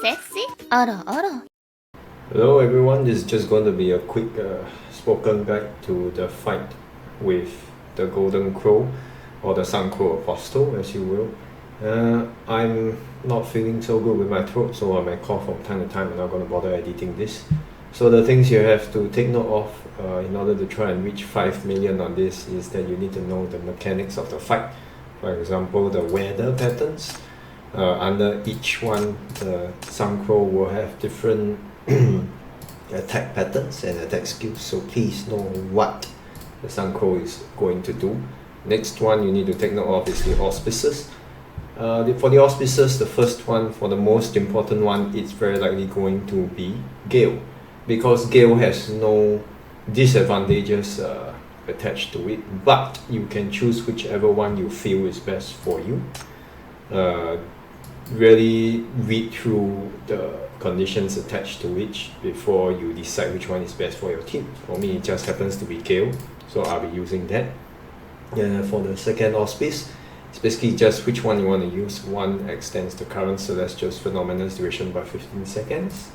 sexy? あらあら。 Hello everyone, this is just going to be a quick spoken guide to the fight with the Golden Crow or the Sun Crow Apostle, as you will. I'm not feeling so good with my throat, so I may cough from time to time. I'm not going to bother editing this. So the things you have to take note of in order to try and reach 5 million on this is that you need to know the mechanics of the fight. For example, the weather patterns. Under each one, the Sun Crow will have different attack patterns and attack skills, so please know what the Sun Crow is going to do. Next one you need to take note of is the Auspices. For the Auspices, the first one, for the most important one, it's very likely going to be Gale, because Gale has no disadvantages attached to it, but you can choose whichever one you feel is best for you. Really read through the conditions attached to each before you decide which one is best for your team. For me, it just happens to be Gale, so I'll be using that. For the second auspice, it's basically just which one you want to use. One extends the current Celestial's Phenomenon's duration by 15 seconds.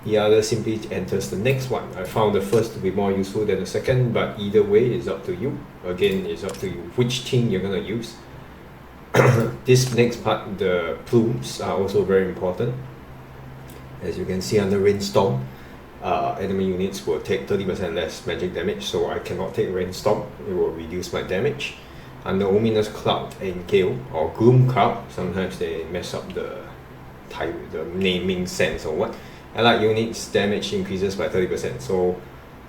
The other simply enters the next one. I found the first to be more useful than the second, but either way, it's up to you. Again, it's up to you which team you're going to use. This next part, the plumes, are also very important. As you can see under Rainstorm, enemy units will take 30% less magic damage, so I cannot take Rainstorm. It will reduce my damage. Under Ominous Cloud and Gale, or Gloom Cloud, sometimes they mess up the naming sense or what. Allied units damage increases by 30%. So,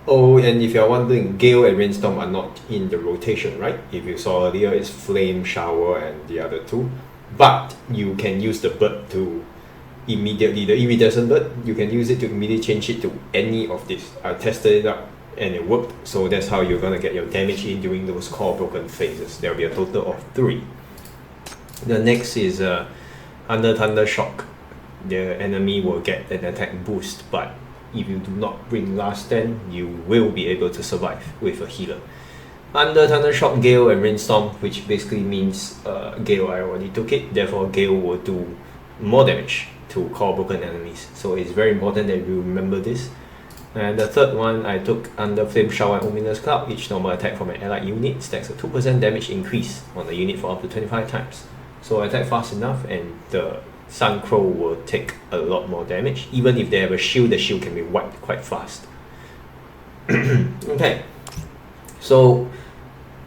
and if you're wondering, Gale and Rainstorm are not in the rotation, right? If you saw earlier, it's Flame, Shower, and the other two. But you can use the bird to immediately, the iridescent bird, you can use it to immediately change it to any of this. I tested it out and it worked, so that's how you're gonna get your damage in during those core broken phases. There will be a total of 3. The next is under Thunder Shock. The enemy will get an attack boost, but if you do not bring last stand, you will be able to survive with a healer. Under Thunder Shock, Gale and Rainstorm, which basically means Gale, I already took it, therefore Gale will do more damage to core broken enemies. So it's very important that you remember this. And the third one I took under Flame Shower and Ominous Cloud. Each normal attack from an allied unit stacks a 2% damage increase on the unit for up to 25 times. So attack fast enough and the Sun Crow will take a lot more damage. Even if they have a shield, the shield can be wiped quite fast. Okay, so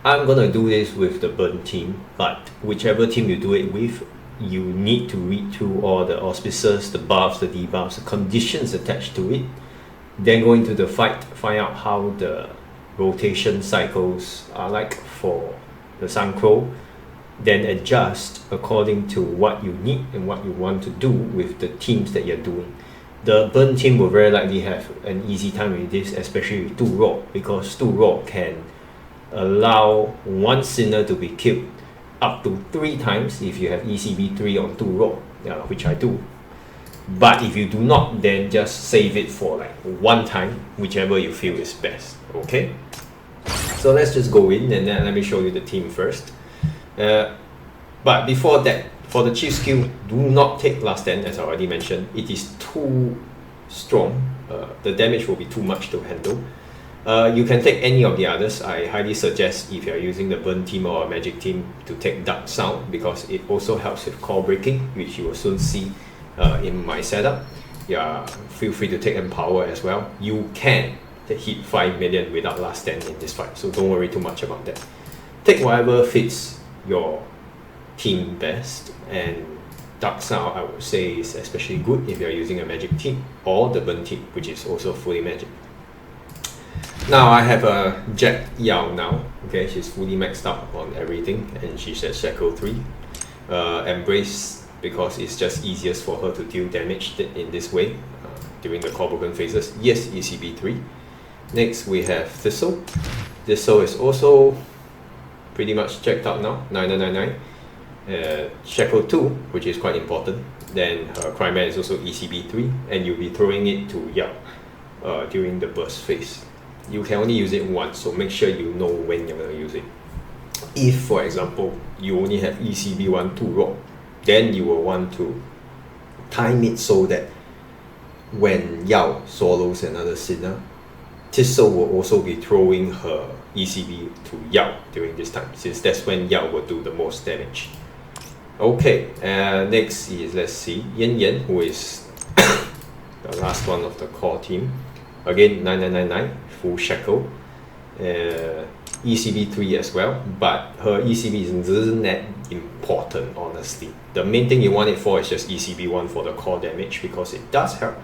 I'm gonna do this with the burn team, but whichever team you do it with, you need to read through all the auspices, the buffs, the debuffs, the conditions attached to it. Then go into the fight, find out how the rotation cycles are like for the Sun Crow. Then adjust according to what you need and what you want to do with the teams that you're doing. The burn team will very likely have an easy time with this, especially with 2 Raw, because 2 Raw can allow 1 Sinner to be killed up to 3 times if you have ECB 3 on 2 Raw, which I do. But if you do not, then just save it for like 1 time, whichever you feel is best. Okay? So let's just go in and then let me show you the team first. But before that, for the chief skill, do not take last stand, as I already mentioned. It is too strong. The damage will be too much to handle. You can take any of the others. I highly suggest, if you're using the burn team or a magic team, to take Dark Sound, because it also helps with core breaking, which you will soon see in my setup. Yeah, feel free to take Empower as well. You can hit 5 million without last stand in this fight, so don't worry too much about that. Take whatever fits your team best, and Dark Sound I would say is especially good if you're using a magic team or the burn team, which is also fully magic. Now I have a Jack Yao now. Okay, she's fully maxed out on everything and she's at Shackle 3. Embrace, because it's just easiest for her to deal damage in this way during the core broken phases. Yes, ECB 3. Next we have Thistle. Thistle is also pretty much checked out now, 9999. Shackle 2, which is quite important. Then her Crime is also ECB 3, and you'll be throwing it to Yao during the burst phase. You can only use it once, so make sure you know when you're going to use it. If, for example, you only have ECB 1, 2 Raw, then you will want to time it so that when Yao swallows another sinner, Tissot will also be throwing her ECB to Yao during this time, since that's when Yao will do the most damage. Okay, next is, let's see, Yan Yan, who is the last one of the core team. Again, 9999, full shackle. ECB 3 as well, but her ECB isn't that important, honestly. The main thing you want it for is just ECB 1 for the core damage, because it does help,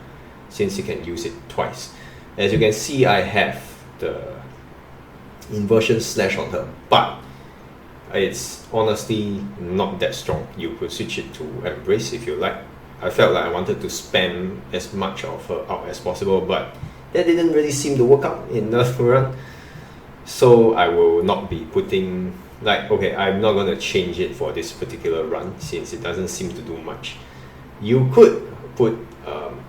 since you can use it twice. As you can see, I have the inversion slash on her, but it's honestly not that strong. You could switch it to embrace if you like. I felt like I wanted to spam as much of her out as possible, but that didn't really seem to work out in the run. So I will not be putting, like, okay, I'm not going to change it for this particular run, since it doesn't seem to do much. You could put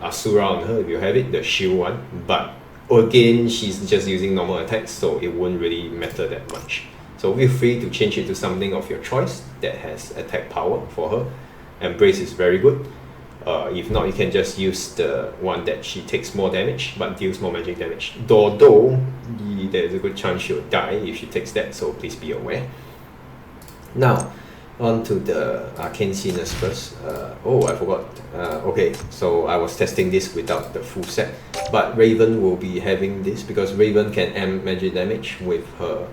Asura on her if you have it, the shield one, but again, she's just using normal attacks, so it won't really matter that much. So feel free to change it to something of your choice that has attack power for her. Embrace is very good. If not, you can just use the one that she takes more damage but deals more magic damage. Though there's a good chance she'll die if she takes that, so please be aware. Now, on to the Arcane Sinners first. Oh, I forgot. Okay, so I was testing this without the full set, but Raven will be having this because Raven can amp magic damage with her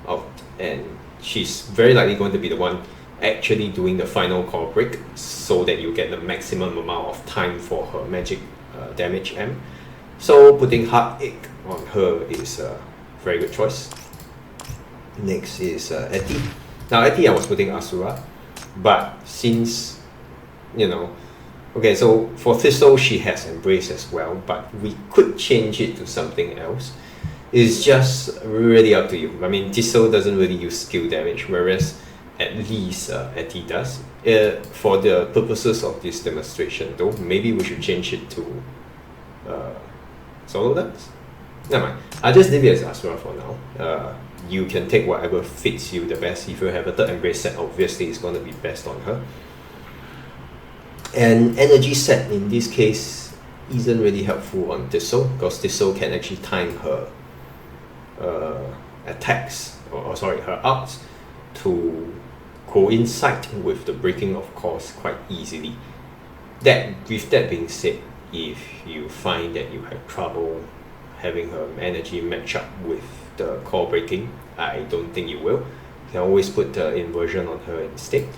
out, and she's very likely going to be the one actually doing the final core break, so that you get the maximum amount of time for her magic damage amp. So putting Heartache on her is a very good choice. Next is Etty. Now Etty I was putting Asura, but since, you know, okay, so for Thistle she has Embrace as well, but we could change it to something else. It's just really up to you. I mean, Thistle doesn't really use skill damage, whereas at least Etty does. For the purposes of this demonstration though, maybe we should change it to solo dance? Never mind, I'll just leave it as Asura for now. You can take whatever fits you the best. If you have a third Embrace set, obviously it's going to be best on her. And energy set in this case isn't really helpful on Thistle, because Thistle can actually time her attacks, or sorry, her arts to coincide with the breaking of course quite easily. With that being said, if you find that you have trouble having her energy match up with the core breaking, I don't think you will. You can always put the inversion on her instead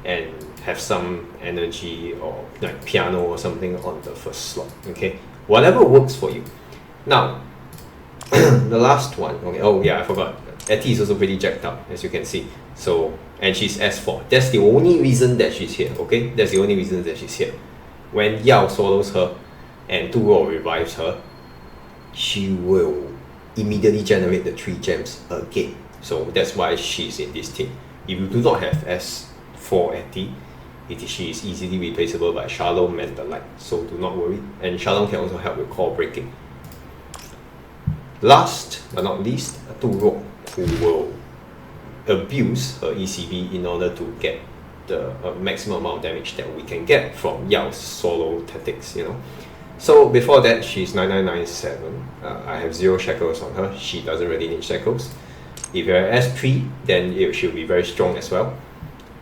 and have some energy or like piano or something on the first slot. Okay, whatever works for you. Now the last one, okay, oh yeah, I forgot, Etty is also pretty jacked up, as you can see. So, and she's S4. That's the only reason that she's here, okay? That's the only reason that she's here. When Yao swallows her and Turo revives her, she will immediately generate the 3 gems again. So that's why she's in this team. If you do not have S4 Etty, she is easily replaceable by Shalom and the like, so do not worry. And Shalom can also help with core breaking. Last but not least, Turo, who will abuse her ECB in order to get the maximum amount of damage that we can get from Yao's solo tactics, you know. So before that, she's 9997. I have 0 shackles on her. She doesn't really need shackles. If you're S3, then she'll be very strong as well.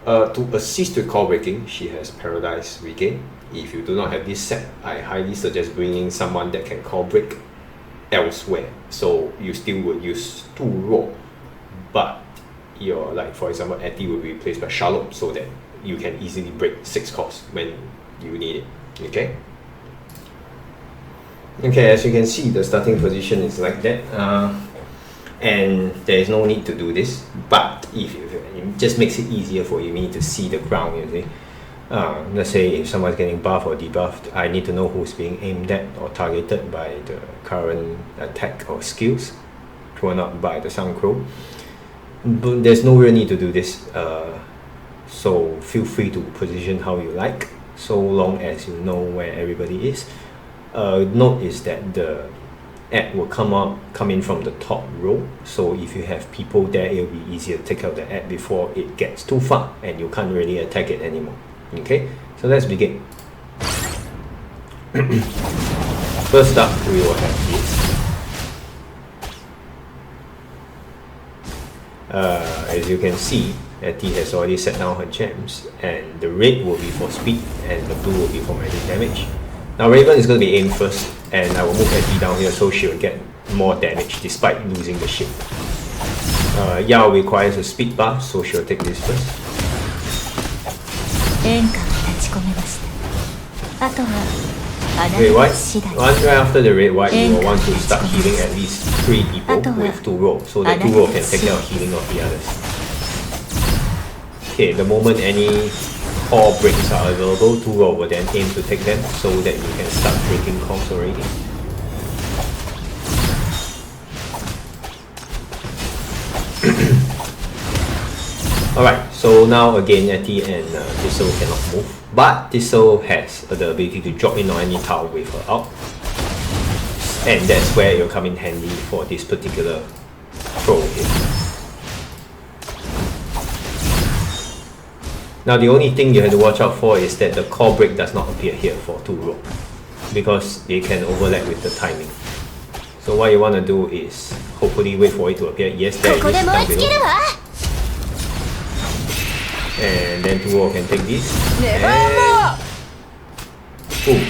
To assist with core breaking, she has Paradise Regain. If you do not have this set, I highly suggest bringing someone that can core break elsewhere. So you still would use 2 raw, but your, like for example, Etty will be replaced by Shalom, so that you can easily break 6 cores when you need it. Okay. Okay, as you can see, the starting position is like that, and there is no need to do this. But if it just makes it easier for you need to see the ground. You see, let's say if someone's getting buffed or debuffed, I need to know who's being aimed at or targeted by the current attack or skills thrown out by the Sun Crow. But there's no real need to do this, so feel free to position how you like, so long as you know where everybody is. Note is that the ad will come in from the top row, so if you have people there, it will be easier to take out the ad before it gets too far and you can't really attack it anymore. Okay, so let's begin. First up, we will have this. As you can see, Etty has already set down her gems, and the red will be for speed and the blue will be for magic damage. Now Raven is going to be aimed first, and I will move Etty down here so she will get more damage despite losing the shield. Yao requires a speed buff, so she'll take this first. Red white. Once right after the red white, you will want to start healing at least 3 people with 2 rolls, so that 2 rolls can take care of healing of the others. Okay, the moment any core breaks are available, 2 rolls will then aim to take them so that you can start breaking cores already. Alright, so now again Etty and Thistle cannot move, but Thistle has the ability to drop in on any tower with her out, and that's where it will come in handy for this particular throw here. Now the only thing you have to watch out for is that the core break does not appear here for 2 row, because they can overlap with the timing. So what you want to do is hopefully wait for it to appear. Yes, there it is down below. And then 2 row can take this. And boom.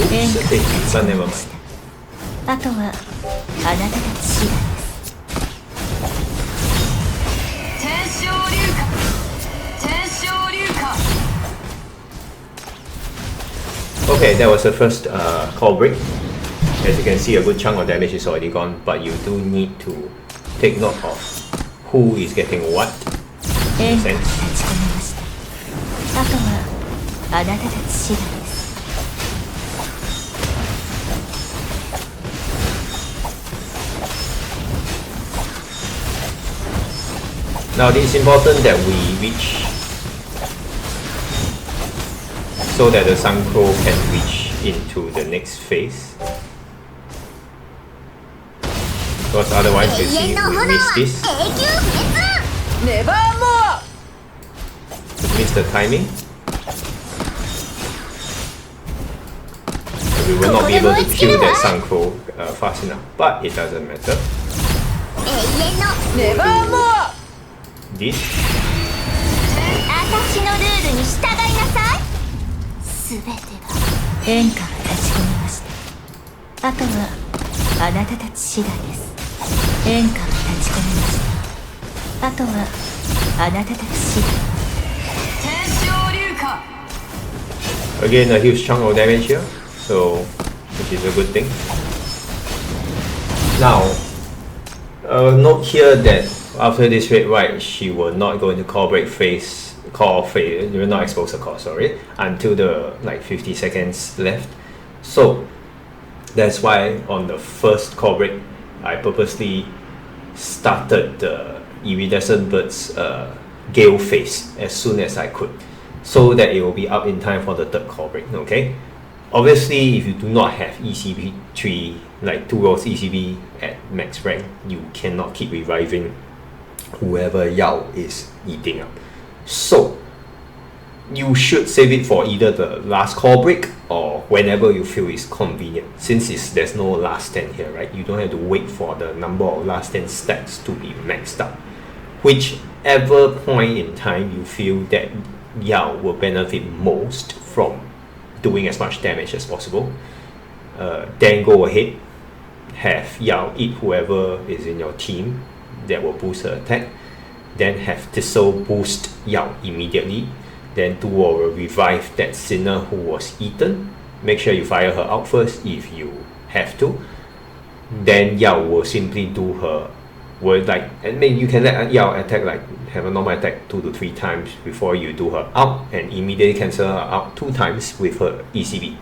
Oops, okay, but never mind. Okay, that was the first core break. As you can see, a good chunk of damage is already gone, but you do need to take note of who is getting what. Makes sense? Now it is important that we reach so that the Sun Crow can reach into the next phase. Because otherwise you see we miss this. Miss the timing. We will not be able to kill that Sun Crow fast enough, but it doesn't matter. This. Again, a huge chunk of damage here, so which is a good thing. Now, note here that after this red white, she will not go into core break phase, you will not expose the core, sorry, until the 50 seconds left. So that's why on the first core break, I purposely started the Iridescent Bird's Gale phase as soon as I could, so that it will be up in time for the third core break, okay? Obviously, if you do not have ECB 3, like 2 rolls ECB at max rank, you cannot keep reviving whoever Yao is eating up. So you should save it for either the last core break or whenever you feel is convenient, since there's no last stand here, right? You don't have to wait for the number of last stand stacks to be maxed out. Whichever point in time you feel that Yao will benefit most from doing as much damage as possible, then go ahead, have Yao eat whoever is in your team that will boost her attack, then have Thistle boost Yao immediately, then Tu will revive that sinner who was eaten. Make sure you fire her out first if you have to. Then Yao will simply do her and maybe you can let Yao attack, have a normal attack 2 to 3 times before you do her out, and immediately cancel her out 2 times with her ECB.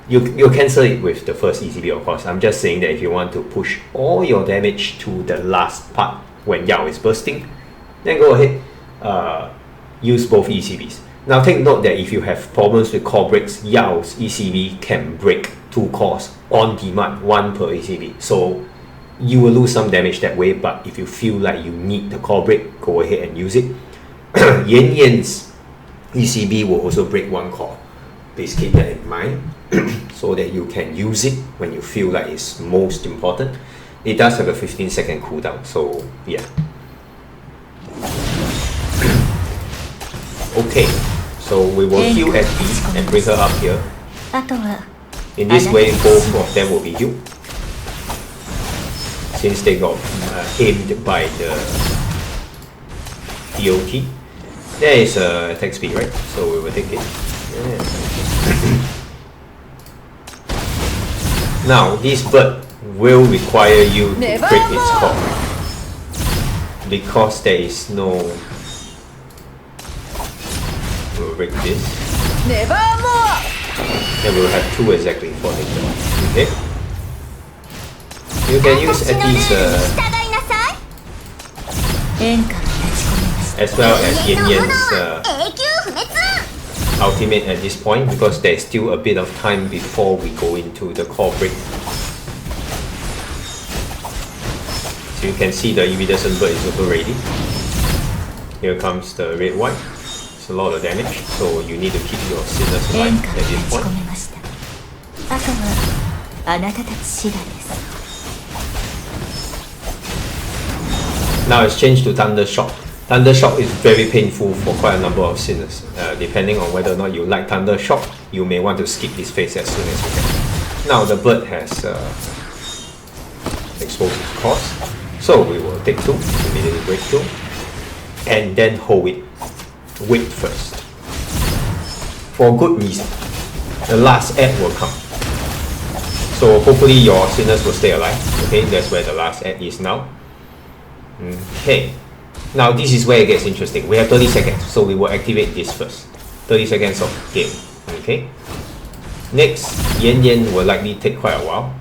You'll cancel it with the first ECB, of course. I'm just saying that if you want to push all your damage to the last part when Yao is bursting, then go ahead, use both ECBs. Now take note that if you have problems with core breaks, Yao's ECB can break 2 cores on demand, 1 per ECB. So you will lose some damage that way, but if you feel like you need the core break, go ahead and use it. Yen Yen's ECB will also break one core. Please keep that in mind so that you can use it when you feel like it's most important. It does have a 15-second cooldown, so yeah. Okay, so we will heal at B and bring her up here. In this way, both of them will be healed, since they got aimed by the DOT. There is attack speed, right? So we will take it. Yeah. Now, this bird will require you to break its core, because there is no... We'll break this. And we'll have 2 exactly for later. Okay? You can use Etty's as well as Yen Yen's ultimate at this point, because there's still a bit of time before we go into the core break. So you can see the iridescent bird is also ready. Here comes the red white. It's a lot of damage, so you need to keep your sinners alive at this point. Now it's changed to Thunder Shock. Thunder Shock is very painful for quite a number of sinners. Depending on whether or not you like Thunder Shock, you may want to skip this phase as soon as you can. Now the bird has exposed its cost, so we will take 2, immediately break 2, and then hold it. Wait first. For good reason. The last ad will come. So hopefully your sinners will stay alive. Okay, that's where the last ad is now. Okay. Now this is where it gets interesting. We have 30 seconds, so we will activate this first. 30 seconds of game. Okay. Next, Yen Yen will likely take quite a while.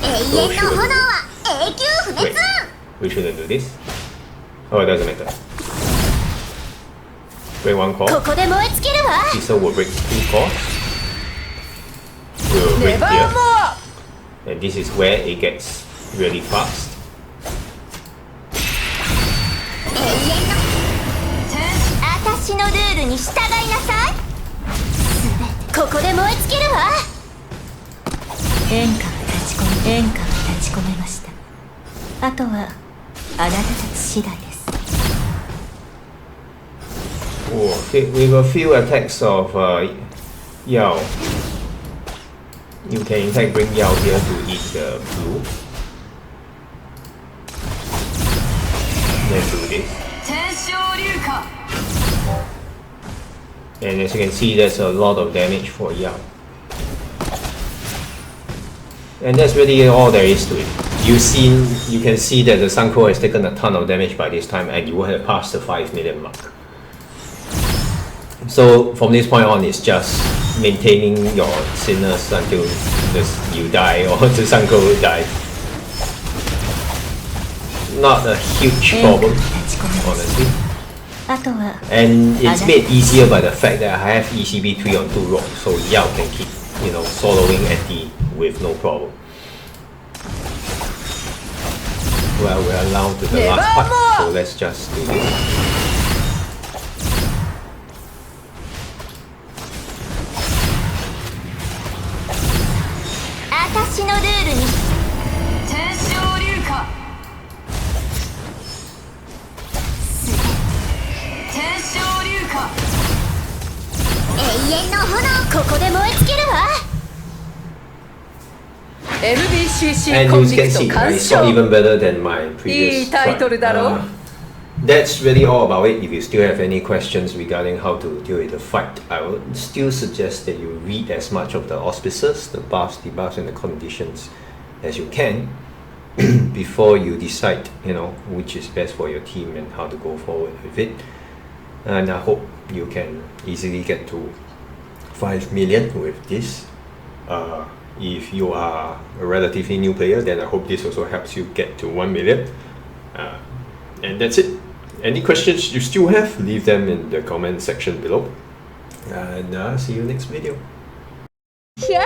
So wait, we shouldn't do this. Oh, it doesn't matter. Break 1 core. Caesar will break 2 cores. We will break here. And this is where it gets really fast. Okay, with a few attacks of Yao, you can in fact bring Yao here to eat the blue. Then do this. And as you can see, there's a lot of damage for Yao. And that's really all there is to it. You can see that the Sunko has taken a ton of damage by this time, and you will have passed the 5 million mark. So from this point on, it's just maintaining your sinners until you die or the Sunko dies. Not a huge problem, honestly. And it's made easier by the fact that I have ECB 3 on 2 rock, so Yao can keep, soloing Etty with no problem. Well, we're allowed to the last part, so let's just do this. And you can see, it's not even better than my previous fight. That's really all about it. If you still have any questions regarding how to deal with the fight, I would still suggest that you read as much of the auspices, the buffs, debuffs, and the conditions as you can before you decide, which is best for your team and how to go forward with it. And I hope you can easily get to 5 million with this. If you are a relatively new player, then I hope this also helps you get to 1 million. And that's it. Any questions you still have, leave them in the comment section below. And see you next video. Yeah.